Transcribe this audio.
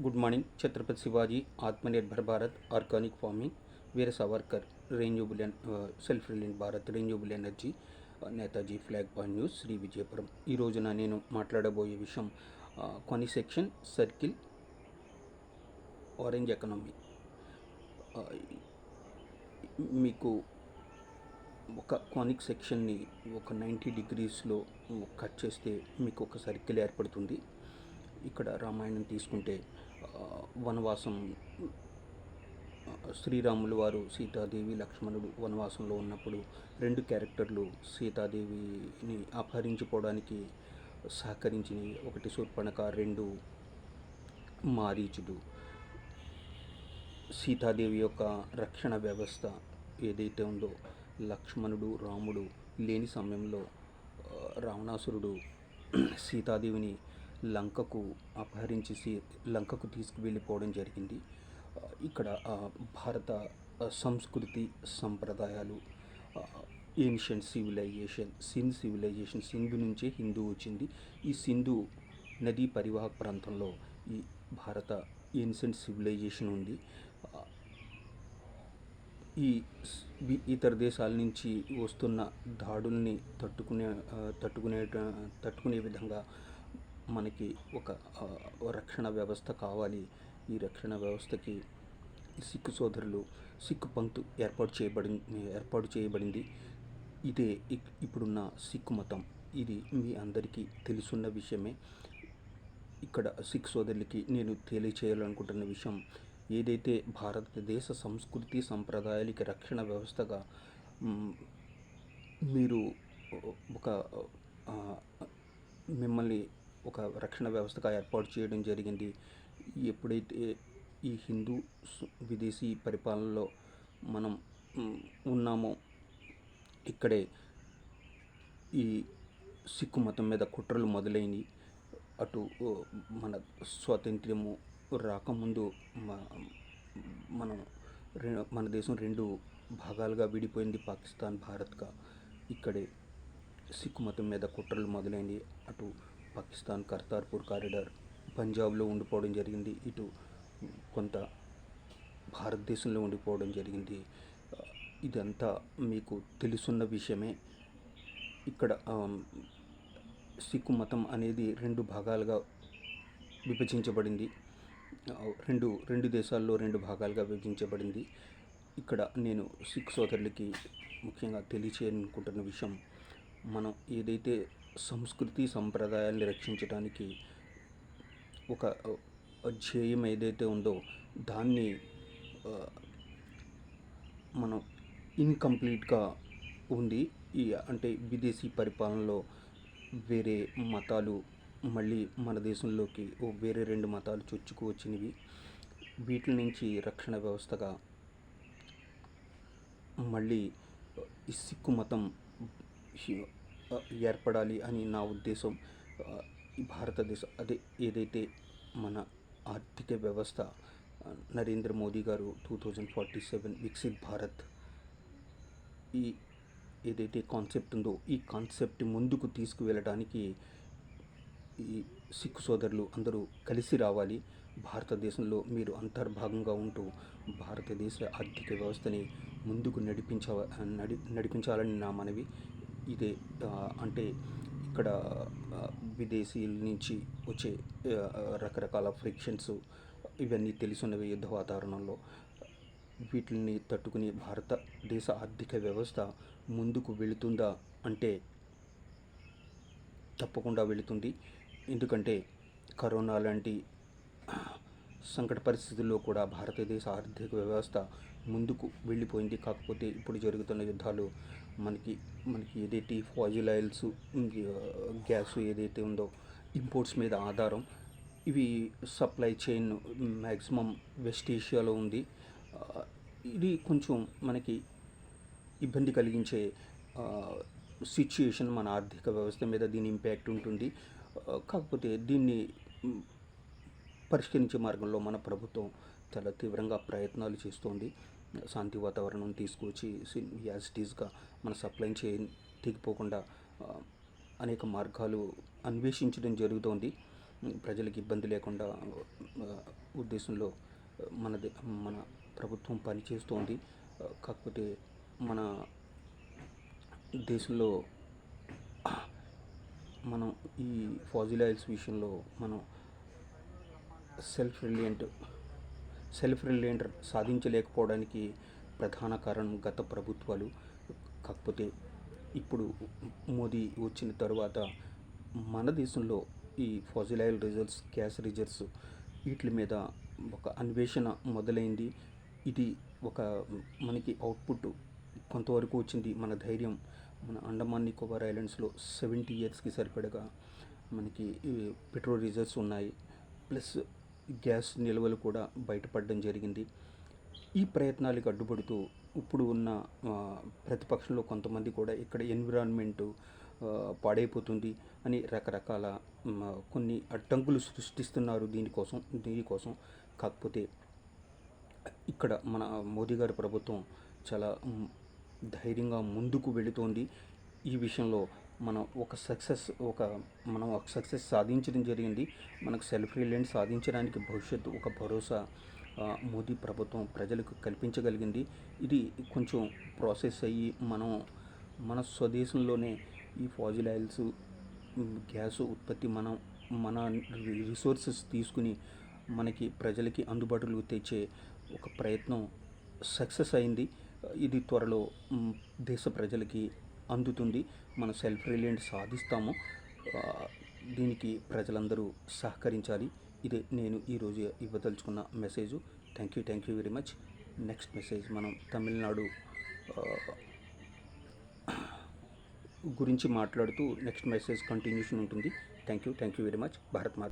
Good morning. Chhatrapati Shivaji, Atmanirbhar Bharat, organic farming, Veer Savarkar, renewable self reliant Bharat, renewable energy, Netaji Flag Point news, Shri Vijayapuram. ఈ రోజున నేను మాట్లాడబోయే విషయం కొన్ని సెక్షన్ సర్కిల్ ఆరెంజ్ ఎకనామీ. మీకు ఒక కానిక్ సెక్షన్ని ఒక 90 డిగ్రీస్లో కట్ చేస్తే మీకు ఒక సర్కిల్ ఏర్పడుతుంది. ఇక్కడ రామాయణం తీసుకుంటే వనవాసం, శ్రీరాములు వారు, సీతాదేవి, లక్ష్మణుడు వనవాసంలో ఉన్నప్పుడు రెండు క్యారెక్టర్లు సీతాదేవిని అపహరించుకోవడానికి సహకరించినవి. ఒకటి శూర్పణఖ, రెండు మారీచుడు. సీతాదేవి యొక్క రక్షణ వ్యవస్థ ఏదైతే ఉందో, లక్ష్మణుడు, రాముడు లేని సమయంలో రావణాసురుడు సీతాదేవిని లంకకు అపహరించి లంకకు తీసుకువెళ్ళిపోవడం జరిగింది. ఇక్కడ భారత సంస్కృతి సంప్రదాయాలు, ఏన్షియంట్ సివిలైజేషన్, సివిలైజేషన్, సింధు నుంచే హిందూ వచ్చింది. ఈ సింధు నదీ పరివాహక ప్రాంతంలో ఈ భారత ఏన్షియంట్ సివిలైజేషన్ ఉంది. ఈ ఇతర దేశాల నుంచి వస్తున్న దాడుల్ని తట్టుకునే విధంగా మనకి ఒక రక్షణ వ్యవస్థ కావాలి. ఈ రక్షణ వ్యవస్థకి సిక్కు సోదరులు, సిక్కు పంక్తు ఏర్పాటు చేయబడింది. ఇదే ఇప్పుడున్న సిక్కు మతం. ఇది మీ అందరికీ తెలుసున్న విషయమే. ఇక్కడ సిక్ సోదరులకి నేను తెలియచేయాలనుకుంటున్న విషయం, ఏదైతే భారతదేశ సంస్కృతి సంప్రదాయాలకి రక్షణ వ్యవస్థగా మీరు ఒక మిమ్మల్ని ఒక రక్షణ వ్యవస్థగా ఏర్పాటు చేయడం జరిగింది. ఎప్పుడైతే ఈ హిందూ విదేశీ పరిపాలనలో మనం ఉన్నామో, ఇక్కడే ఈ సిక్కు మతం మీద కుట్రలు మొదలైనవి. అటు మన స్వాతంత్ర్యము రాకముందు మన దేశం రెండు భాగాలుగా విడిపోయింది, పాకిస్తాన్, భారత్గా. ఇక్కడే సిక్కు మతం మీద కుట్రలు మొదలైనవి. అటు పాకిస్తాన్ కర్తార్పూర్ కారిడార్ పంజాబ్లో ఉండిపోవడం జరిగింది, ఇటు కొంత భారతదేశంలో ఉండిపోవడం జరిగింది. ఇదంతా మీకు తెలుసున్న విషయమే. ఇక్కడ సిక్కు మతం అనేది రెండు భాగాలుగా విభజించబడింది. రెండు దేశాల్లో రెండు భాగాలుగా విభజించబడింది. ఇక్కడ నేను సిక్ సోదరులకి ముఖ్యంగా తెలియచేయాలనుకుంటున్న విషయం, మనం ఏదైతే సంస్కృతి సంప్రదాయాల్ని రక్షించడానికి ఒక ధ్యేయం ఏదైతే ఉందో, దాన్ని మనం ఇన్కంప్లీట్గా ఉంది. అంటే విదేశీ పరిపాలనలో వేరే మతాలు మళ్ళీ మన దేశంలోకి వేరే రెండు మతాలు చొచ్చుకు వచ్చినవి. వీటి నుంచి రక్షణ వ్యవస్థగా మళ్ళీ ఈ సిక్కు మతం ఏర్పడాలి అని నా ఉద్దేశం. ఈ భారతదేశం ఏదైతే మన ఆర్థిక వ్యవస్థ, నరేంద్ర మోదీ గారు 2047 వికసిత్ భారత్, ఈ ఏదైతే కాన్సెప్ట్ ఉందో, ఈ కాన్సెప్ట్ ముందుకు తీసుకువెళ్ళడానికి ఈ సిక్కు సోదరులు అందరూ కలిసి రావాలి. భారతదేశంలో మీరు అంతర్భాగంగా ఉంటూ భారతదేశ ఆర్థిక వ్యవస్థని ముందుకు నడిపించాలని నా మనవి. ఇదే అంటే ఇక్కడ విదేశీయుల నుంచి వచ్చే రకరకాల ఫ్రిక్షన్స్, ఇవన్నీ తెలుసున్నవి యుద్ధ వాతావరణంలో. వీటిని తట్టుకుని భారతదేశ ఆర్థిక వ్యవస్థ ముందుకు వెళుతుందా అంటే తప్పకుండా వెళుతుంది. ఎందుకంటే కరోనా లాంటి సంకట పరిస్థితుల్లో కూడా భారతదేశ ఆర్థిక వ్యవస్థ ముందుకు వెళ్ళిపోయింది. కాకపోతే ఇప్పుడు జరుగుతున్న యుద్ధాలు మనకి ఏదైతే ఫాజిల్ ఆయిల్స్, గ్యాస్ ఏదైతే ఉందో, ఇంపోర్ట్స్ మీద ఆధారం. ఇవి సప్లై చైన్ మ్యాక్సిమం వెస్ట్ ఏషియాలో ఉంది. ఇది కొంచెం మనకి ఇబ్బంది కలిగించే సిచ్యుయేషన్ మన ఆర్థిక వ్యవస్థ మీద. దీని ఇంపాక్ట్ ఉంటుంది. కాకపోతే దీన్ని పరిష్కరించే మార్గంలో మన ప్రభుత్వం చాలా తీవ్రంగా ప్రయత్నాలు చేస్తోంది. శాంతి వాతావరణం తీసుకొచ్చి యాజ్ ఇట్ ఈస్గా మన సప్లై చైన్ తెగిపోకుండా అనేక మార్గాలు అన్వేషించడం జరుగుతోంది. ప్రజలకు ఇబ్బంది లేకుండా ఉద్దేశంలో మనది మన ప్రభుత్వం పనిచేస్తోంది. కాకపోతే మన దేశంలో మనం ఈ ఫాజిల్ ఆయిల్స్ విషయంలో మనం సెల్ఫ్ రిలయంట్ సాధించలేకపోవడానికి ప్రధాన కారణం గత ప్రభుత్వాలు. కాకపోతే ఇప్పుడు మోదీ వచ్చిన తర్వాత మన దేశంలో ఈ fossil oil reserves, gas reserves వీటి మీద ఒక అన్వేషణ మొదలైంది. ఇది ఒక మనకి అవుట్పుట్ కొంతవరకు వచ్చింది. మన ధైర్యం, మన అండమాన్ నికోబార్ ఐలాండ్స్లో 70 ఇయర్స్కి సరిపడగా మనకి పెట్రోల్ రిజర్వ్స్ ఉన్నాయి. ప్లస్ గ్యాస్ నిల్వలు కూడా బయటపడడం జరిగింది. ఈ ప్రయత్నాలకు అడ్డుపడుతూ ఇప్పుడు ఉన్న ప్రతిపక్షంలో కొంతమంది కూడా ఇక్కడ ఎన్విరాన్మెంటు పాడైపోతుంది అని రకరకాల కొన్ని అడ్డంకులు సృష్టిస్తున్నారు దీనికోసం. కాకపోతే ఇక్కడ మన మోదీ గారి ప్రభుత్వం చాలా ధైర్యంగా ముందుకు వెళుతోంది. ఈ విషయంలో మనం ఒక సక్సెస్ సాధించడం జరిగింది. మనకు సెల్ఫ్ రిలయంట్ సాధించడానికి భవిష్యత్తు ఒక భరోసా మోదీ ప్రభుత్వం ప్రజలకు కల్పించగలిగింది. ఇది కొంచెం ప్రాసెస్ అయ్యి మన స్వదేశంలోనే ఈ ఫాజిల్ ఆయిల్స్, గ్యాస్ ఉత్పత్తి మన రిసోర్సెస్ తీసుకుని మనకి ప్రజలకి అందుబాటులో తెచ్చే ఒక ప్రయత్నం సక్సెస్ అయింది. ఇది త్వరలో దేశ ప్రజలకి అందుతుంది. మన సెల్ఫ్ రిలయంట్ సాధిస్తాము. దీనికి ప్రజలందరూ సహకరించాలి. ఇదే నేను ఈరోజు ఇవ్వదలుచుకున్న message. Thank you very much. Next message మనం తమిళనాడు గురించి మాట్లాడుతూ నెక్స్ట్ మెసేజ్ కంటిన్యూషన్ ఉంటుంది. Thank you very much. Bharat Mata.